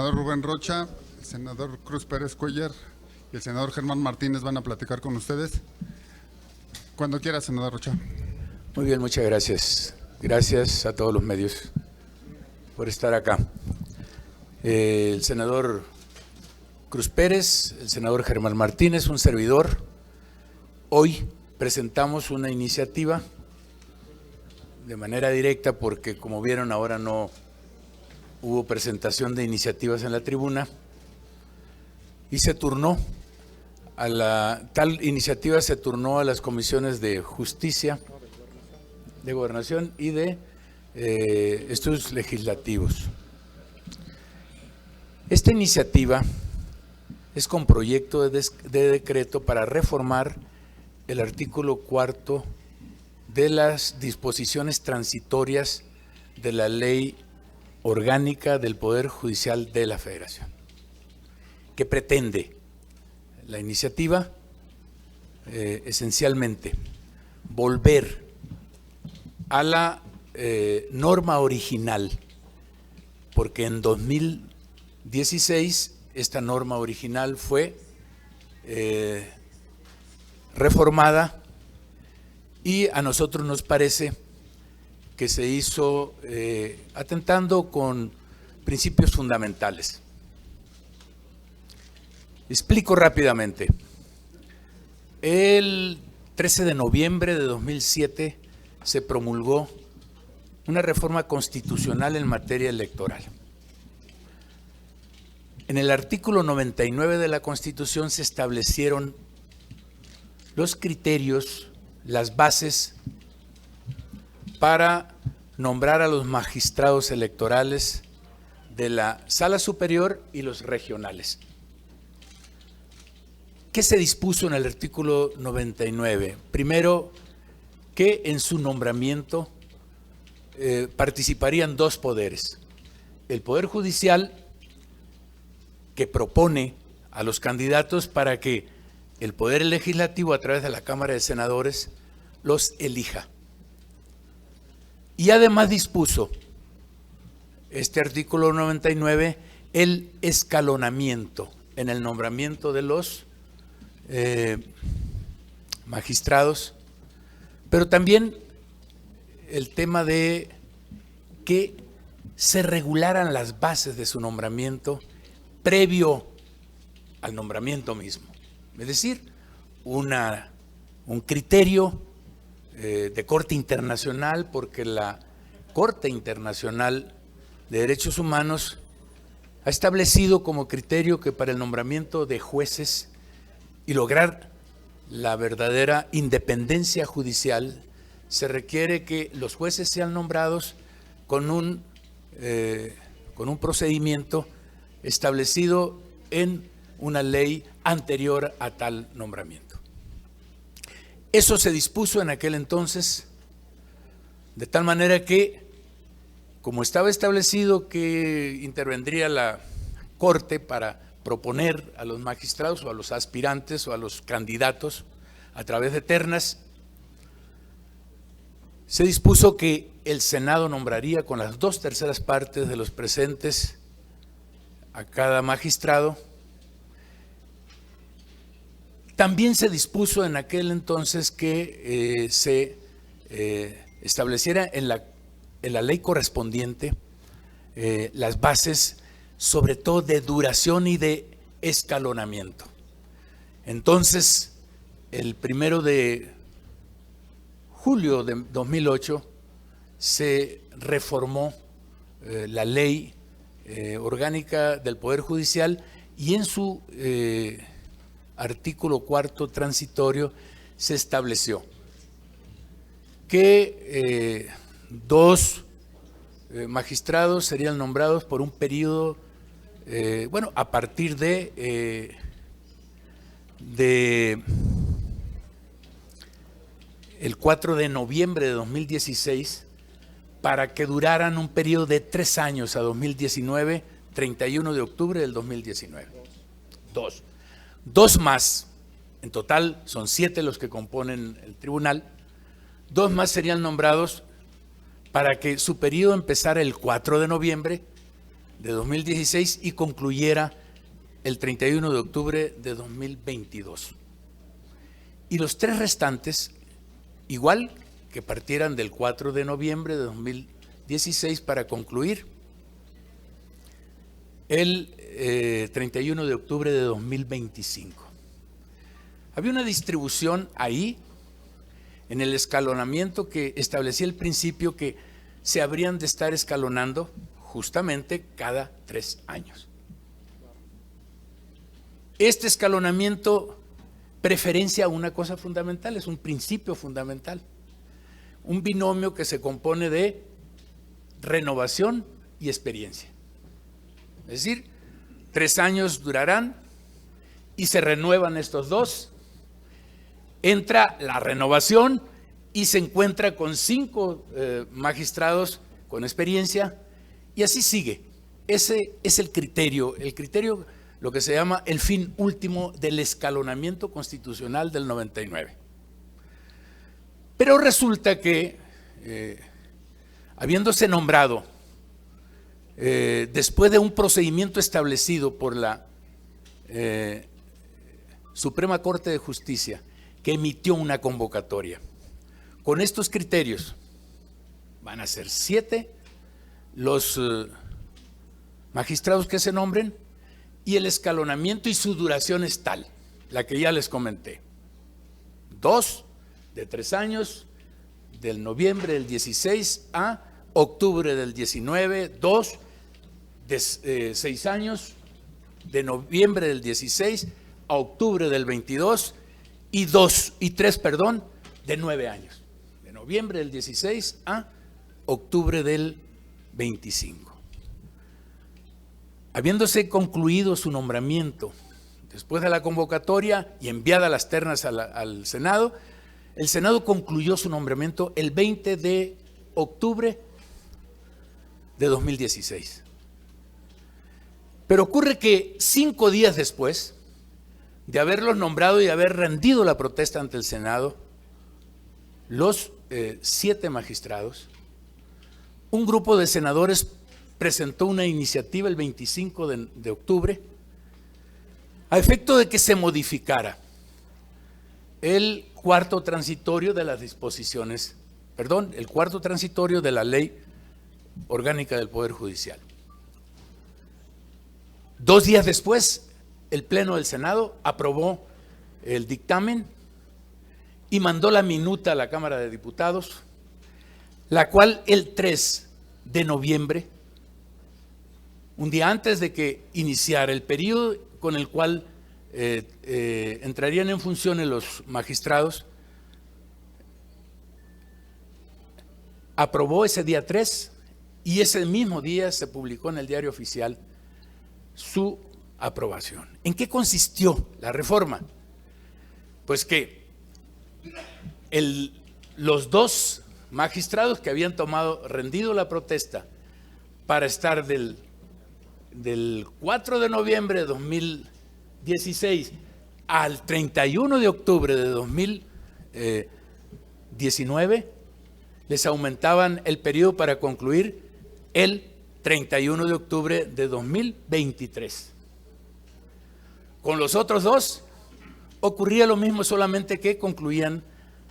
senador Rubén Rocha, el senador Cruz Pérez Cuellar y el senador Germán Martínez van a platicar con ustedes. Cuando quiera, senador Rocha. Muy bien, muchas gracias. Gracias a todos los medios por estar acá. El senador Cruz Pérez, el senador Germán Martínez, un servidor. Hoy presentamos una iniciativa de manera directa porque, como vieron, ahora no hubo presentación de iniciativas en la tribuna y se turnó tal iniciativa se turnó a las comisiones de Justicia, de Gobernación y de Estudios Legislativos. Esta iniciativa es con proyecto de decreto para reformar el artículo 4 de las disposiciones transitorias de la Ley Orgánica del Poder Judicial de la Federación. ¿Qué pretende la iniciativa? Esencialmente, volver a la norma original, porque en 2016 esta norma original fue reformada y a nosotros nos parece que se hizo atentando con principios fundamentales. Explico rápidamente. El 13 de noviembre de 2007 se promulgó una reforma constitucional en materia electoral. En el artículo 99 de la Constitución se establecieron los criterios, las bases para nombrar a los magistrados electorales de la Sala Superior y los regionales. ¿Qué se dispuso en el artículo 99? Primero, que en su nombramiento participarían dos poderes. El Poder Judicial, que propone a los candidatos para que el Poder Legislativo, a través de la Cámara de Senadores, los elija. Y además dispuso este artículo 99 el escalonamiento en el nombramiento de los magistrados, pero también el tema de que se regularan las bases de su nombramiento previo al nombramiento mismo. Es decir, un criterio de corte internacional, porque la Corte Internacional de Derechos Humanos ha establecido como criterio que para el nombramiento de jueces y lograr la verdadera independencia judicial se requiere que los jueces sean nombrados con un procedimiento establecido en una ley anterior a tal nombramiento. Eso se dispuso en aquel entonces, de tal manera que, como estaba establecido que intervendría la Corte para proponer a los magistrados o a los aspirantes o a los candidatos a través de ternas, se dispuso que el Senado nombraría con las 2/3 partes de los presentes a cada magistrado. También se dispuso en aquel entonces que se estableciera en la ley correspondiente las bases, sobre todo de duración y de escalonamiento. Entonces, el 1 de julio de 2008 se reformó la ley orgánica del Poder Judicial y en su artículo 4 transitorio se estableció que dos magistrados serían nombrados por un periodo, a partir de el 4 de noviembre de 2016, para que duraran un periodo de 3 años a 2019, 31 de octubre del 2019. Dos más, en total son 7 los que componen el tribunal, 2 más serían nombrados para que su periodo empezara el 4 de noviembre de 2016 y concluyera el 31 de octubre de 2022. Y los 3 restantes, igual que partieran del 4 de noviembre de 2016 para concluir el 31 de octubre de 2025. Había una distribución ahí, en el escalonamiento, que establecía el principio que se habrían de estar escalonando justamente cada 3 años. Este escalonamiento preferencia una cosa fundamental, es un principio fundamental, un binomio que se compone de renovación y experiencia. Es decir, 3 años durarán y se renuevan estos 2. Entra la renovación y se encuentra con 5 magistrados con experiencia y así sigue. Ese es el criterio, lo que se llama el fin último del escalonamiento constitucional del 99. Pero resulta que, habiéndose nombrado, después de un procedimiento establecido por la Suprema Corte de Justicia, que emitió una convocatoria, con estos criterios, van a ser 7 los magistrados que se nombren, y el escalonamiento y su duración es tal, la que ya les comenté. 2 de 3 años, del noviembre del 16 a octubre del 19, 2 de 6 años, de noviembre del 16 a octubre del 22, y 3, de 9 años, de noviembre del 16 a octubre del 25. Habiéndose concluido su nombramiento, después de la convocatoria y enviada las ternas al Senado, el Senado concluyó su nombramiento el 20 de octubre de 2016. Pero ocurre que 5 días después de haberlos nombrado y haber rendido la protesta ante el Senado, los 7 magistrados, un grupo de senadores presentó una iniciativa el 25 de octubre a efecto de que se modificara el cuarto transitorio de las disposiciones, el cuarto transitorio de la Ley Orgánica del Poder Judicial. 2 días después, el Pleno del Senado aprobó el dictamen y mandó la minuta a la Cámara de Diputados, la cual el 3 de noviembre, un día antes de que iniciara el periodo con el cual entrarían en funciones los magistrados, aprobó ese día 3 y ese mismo día se publicó en el Diario Oficial su aprobación. ¿En qué consistió la reforma? Pues que los 2 magistrados que habían rendido la protesta para estar del 4 de noviembre de 2016 al 31 de octubre de 2019, les aumentaban el periodo para concluir el 31 de octubre de 2023. Con los otros 2 ocurría lo mismo, solamente que concluían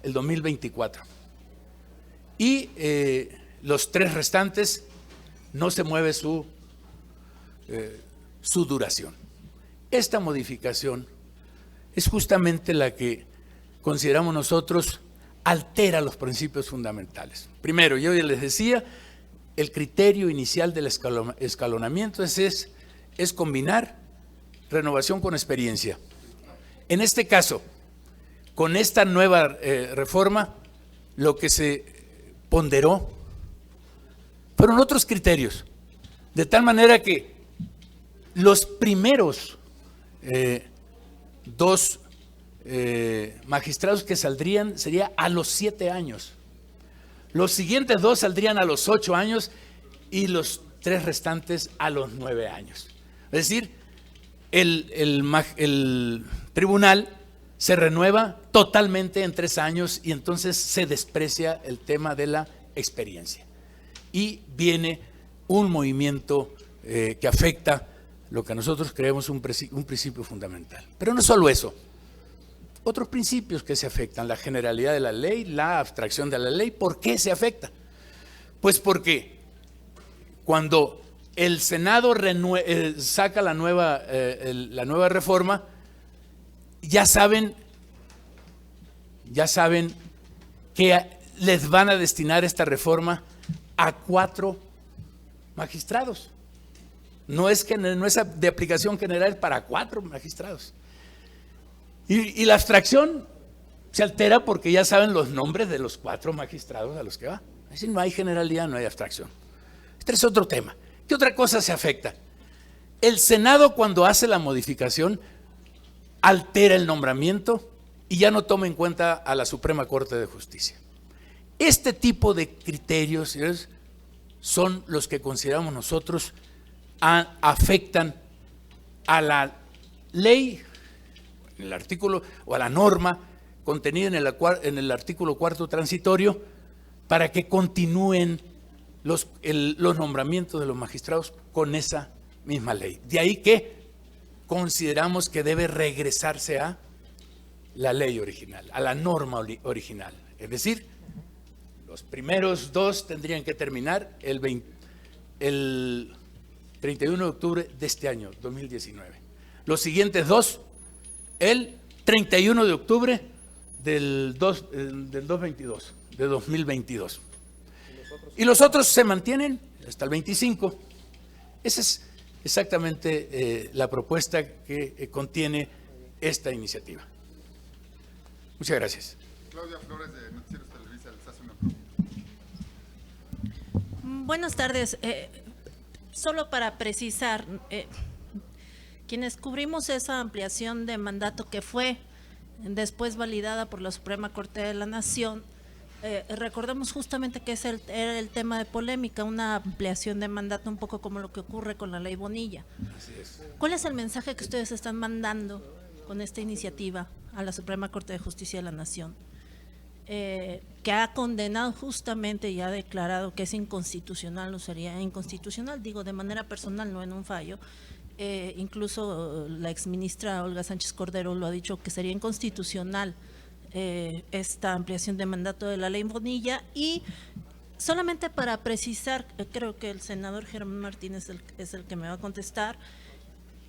el 2024. Y los 3 restantes no se mueve su duración. Esta modificación es justamente la que consideramos nosotros altera los principios fundamentales. Primero, yo ya les decía, el criterio inicial del escalonamiento es combinar renovación con experiencia. En este caso, con esta nueva reforma, lo que se ponderó fueron otros criterios, de tal manera que los primeros 2 magistrados que saldrían sería a los 7 años. Los siguientes 2 saldrían a los 8 años y los 3 restantes a los 9 años. Es decir, el tribunal se renueva totalmente en 3 años y entonces se desprecia el tema de la experiencia. Y viene un movimiento que afecta lo que nosotros creemos un principio fundamental. Pero no solo eso, otros principios que se afectan, la generalidad de la ley, la abstracción de la ley. ¿Por qué se afecta? Pues porque cuando el Senado saca la nueva reforma, ya saben que les van a destinar esta reforma a 4 magistrados. No es de aplicación general para 4 magistrados. Y la abstracción se altera porque ya saben los nombres de los 4 magistrados a los que va. Es decir, no hay generalidad, no hay abstracción. Este es otro tema. ¿Qué otra cosa se afecta? El Senado, cuando hace la modificación, altera el nombramiento y ya no toma en cuenta a la Suprema Corte de Justicia. Este tipo de criterios, señores, son los que consideramos nosotros afectan a la ley, en el artículo, o a la norma contenida en el artículo 4 transitorio, para que continúen los nombramientos de los magistrados con esa misma ley. De ahí que consideramos que debe regresarse a la ley original, a la norma original. Es decir, los primeros 2 tendrían que terminar el 31 de octubre de este año, 2019. Los siguientes 2, el 31 de octubre del 2022. Y los otros se mantienen hasta el 25. Esa es exactamente la propuesta que contiene esta iniciativa. Muchas gracias. Claudia Flores, de Noticieros Televisa, les hace una pregunta. Buenas tardes. Solo para precisar, quienes cubrimos esa ampliación de mandato que fue después validada por la Suprema Corte de la Nación, recordemos justamente que era el tema de polémica, una ampliación de mandato un poco como lo que ocurre con la ley Bonilla. Así es. ¿Cuál es el mensaje que ustedes están mandando con esta iniciativa a la Suprema Corte de Justicia de la Nación? Que ha condenado justamente y ha declarado que es inconstitucional, o sería inconstitucional, digo de manera personal, no en un fallo. Incluso la exministra Olga Sánchez Cordero lo ha dicho, que sería inconstitucional esta ampliación de mandato de la ley Bonilla. Y solamente para precisar, creo que el senador Germán Martínez es el que me va a contestar.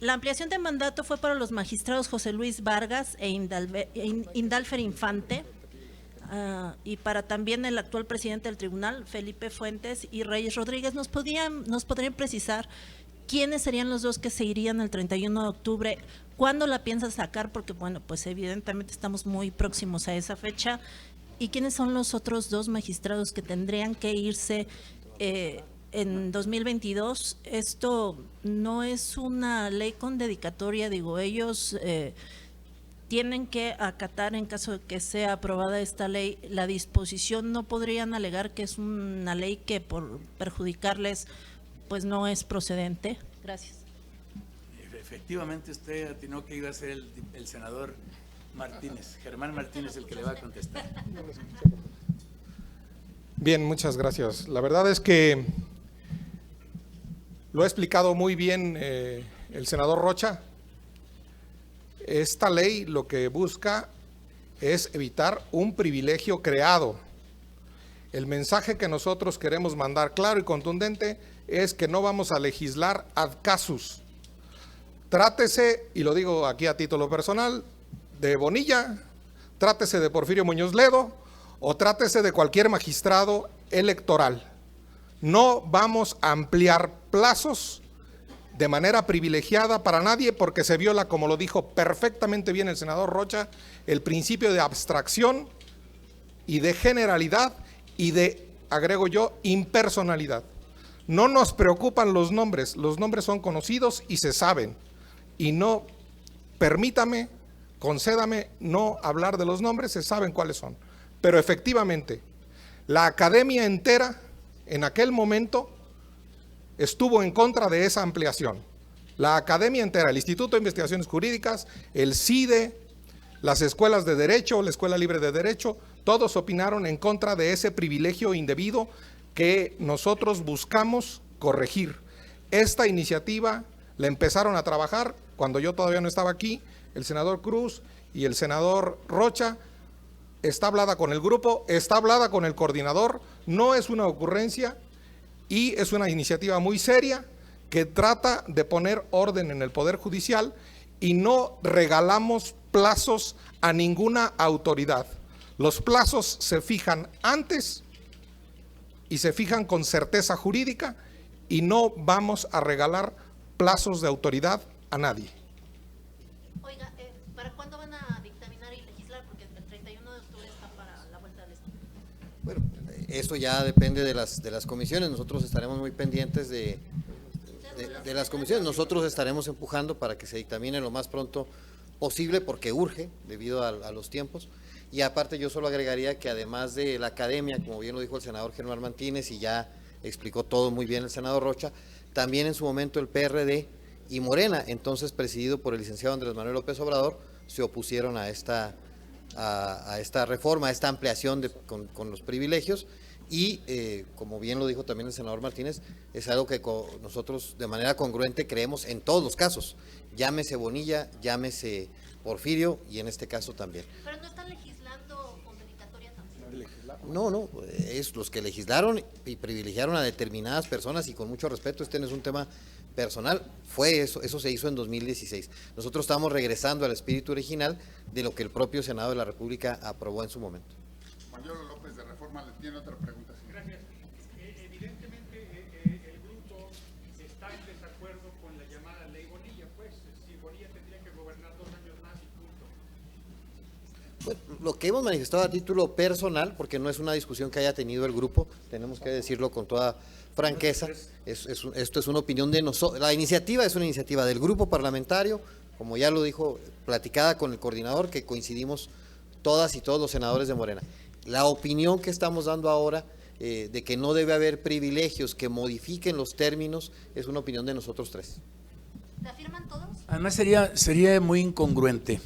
La ampliación de mandato fue para los magistrados José Luis Vargas e Indalfer Infante, y para también el actual presidente del tribunal, Felipe Fuentes y Reyes Rodríguez. ¿Nos podrían precisar quiénes serían los 2 que se irían el 31 de octubre? ¿Cuándo la piensan sacar? Porque, bueno, pues evidentemente estamos muy próximos a esa fecha. ¿Y quiénes son los otros 2 magistrados que tendrían que irse en 2022? Esto no es una ley con dedicatoria, digo, ellos tienen que acatar, en caso de que sea aprobada esta ley, la disposición. No podrían alegar que es una ley que por perjudicarles pues no es procedente. Gracias. Efectivamente, usted atinó que iba a ser el senador Martínez, Germán Martínez, el que le va a contestar. Bien, muchas gracias. La verdad es que lo ha explicado muy bien el senador Rocha. Esta ley lo que busca es evitar un privilegio creado. El mensaje que nosotros queremos mandar claro y contundente es que no vamos a legislar ad casus. Trátese, y lo digo aquí a título personal, de Bonilla, trátese de Porfirio Muñoz Ledo o trátese de cualquier magistrado electoral. No vamos a ampliar plazos de manera privilegiada para nadie, porque se viola, como lo dijo perfectamente bien el senador Rocha, el principio de abstracción y de generalidad y de, agrego yo, impersonalidad. No nos preocupan los nombres son conocidos y se saben. Y no, permítame, concédame no hablar de los nombres, se saben cuáles son. Pero efectivamente, la academia entera en aquel momento estuvo en contra de esa ampliación. La academia entera, el Instituto de Investigaciones Jurídicas, el CIDE, las escuelas de Derecho, la Escuela Libre de Derecho, todos opinaron en contra de ese privilegio indebido que nosotros buscamos corregir. Esta iniciativa la empezaron a trabajar cuando yo todavía no estaba aquí, el senador Cruz y el senador Rocha. Está hablada con el grupo, está hablada con el coordinador, no es una ocurrencia y es una iniciativa muy seria que trata de poner orden en el Poder Judicial y no regalamos plazos a ninguna autoridad. Los plazos se fijan antes y se fijan con certeza jurídica y no vamos a regalar plazos de autoridad a nadie. Oiga, ¿para cuándo van a dictaminar y legislar? Porque el 31 de octubre está para la vuelta del estado. Bueno, eso ya depende de las comisiones. Nosotros estaremos muy pendientes de las comisiones. Nosotros estaremos empujando para que se dictamine lo más pronto posible porque urge debido a los tiempos. Y aparte yo solo agregaría que además de la academia, como bien lo dijo el senador Germán Martínez y ya explicó todo muy bien el senador Rocha, también en su momento el PRD y Morena, entonces presidido por el licenciado Andrés Manuel López Obrador, se opusieron a esta reforma, a esta ampliación con los privilegios y como bien lo dijo también el senador Martínez, es algo que nosotros de manera congruente creemos en todos los casos, llámese Bonilla, llámese Porfirio y en este caso también. Pero no están legislando con dedicatoria también. No, es los que legislaron y privilegiaron a determinadas personas y con mucho respeto, este no es un tema personal, fue eso se hizo en 2016. Nosotros estamos regresando al espíritu original de lo que el propio Senado de la República aprobó en su momento. Mayor López de Reforma le tiene otra pregunta. Gracias. Evidentemente el grupo está en desacuerdo con la llamada ley Bonilla, pues si Bonilla tendría que gobernar 2 años más y punto. Bueno, lo que hemos manifestado a título personal, porque no es una discusión que haya tenido el grupo, tenemos que decirlo con toda franqueza, esto es una opinión de nosotros, la iniciativa es una iniciativa del grupo parlamentario, como ya lo dijo, platicada con el coordinador, que coincidimos todas y todos los senadores de Morena. La opinión que estamos dando ahora de que no debe haber privilegios que modifiquen los términos es una opinión de nosotros tres. ¿La firman todos? Además sería muy incongruente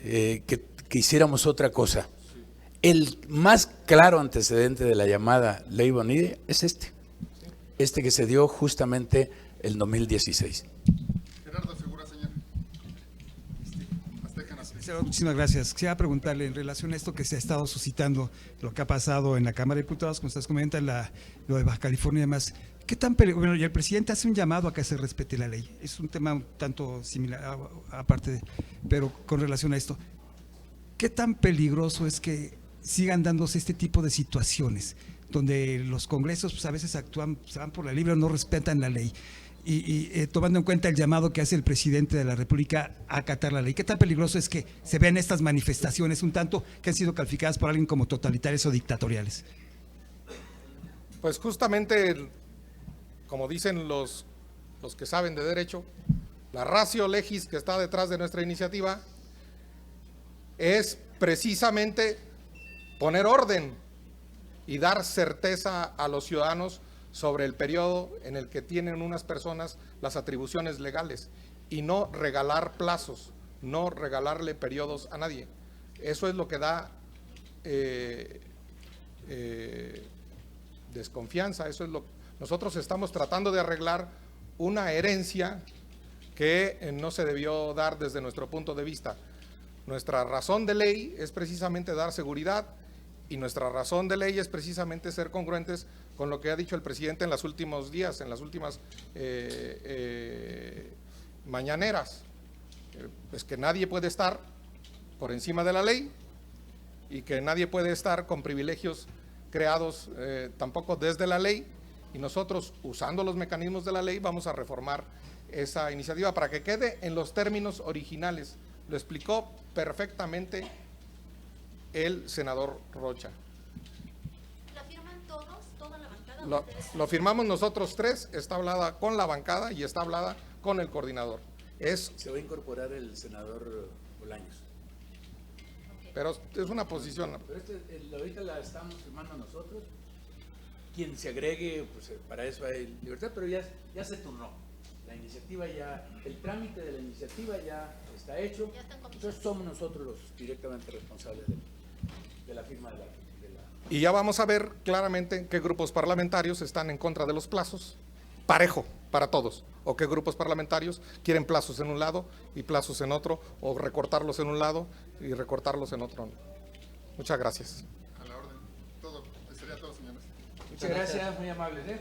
que hiciéramos otra cosa. El más claro antecedente de la llamada ley Bonilla es este que se dio justamente el 2016. Gerardo Segura, señor. Azteca Nacional. Muchísimas gracias. Quisiera preguntarle en relación a esto que se ha estado suscitando, lo que ha pasado en la Cámara de Diputados, como ustedes comentan, lo de Baja California y demás. ¿Qué tan peligroso? Bueno, y el presidente hace un llamado a que se respete la ley. Es un tema un tanto similar, aparte, pero con relación a esto. ¿Qué tan peligroso es que sigan dándose este tipo de situaciones, donde los congresos pues, a veces actúan, se van por la libre o no respetan la ley? Y tomando en cuenta el llamado que hace el presidente de la República a acatar la ley, ¿qué tan peligroso es que se vean estas manifestaciones un tanto que han sido calificadas por alguien como totalitarias o dictatoriales? Pues justamente, como dicen los que saben de derecho, la ratio legis que está detrás de nuestra iniciativa es precisamente poner orden y dar certeza a los ciudadanos sobre el periodo en el que tienen unas personas las atribuciones legales y no regalar plazos, no regalarle periodos a nadie. Eso es lo que da desconfianza, eso es lo que nosotros estamos tratando de arreglar, una herencia que no se debió dar desde nuestro punto de vista. Nuestra razón de ley es precisamente dar seguridad y nuestra razón de ley es precisamente ser congruentes con lo que ha dicho el presidente en los últimos días, en las últimas mañaneras. Pues que nadie puede estar por encima de la ley y que nadie puede estar con privilegios creados tampoco desde la ley, y nosotros, usando los mecanismos de la ley, vamos a reformar esa iniciativa para que quede en los términos originales. Lo explicó perfectamente el senador Rocha. ¿La firman todos, toda la bancada? Lo firmamos nosotros tres, está hablada con la bancada y está hablada con el coordinador. Se va a incorporar el senador Bolaños. Pero es una posición. Pero ahorita la estamos firmando nosotros. Quien se agregue, pues para eso hay libertad, pero ya se turnó. La iniciativa ya, el trámite de la iniciativa ya está hecho. Entonces somos nosotros los directamente responsables de la firma de la... Y ya vamos a ver claramente qué grupos parlamentarios están en contra de los plazos. Parejo. para todos, o qué grupos parlamentarios quieren plazos en un lado y plazos en otro, o recortarlos en un lado y recortarlos en otro. Muchas gracias. A la orden. Todo. Sería todo, señores. Muchas gracias, muy amables.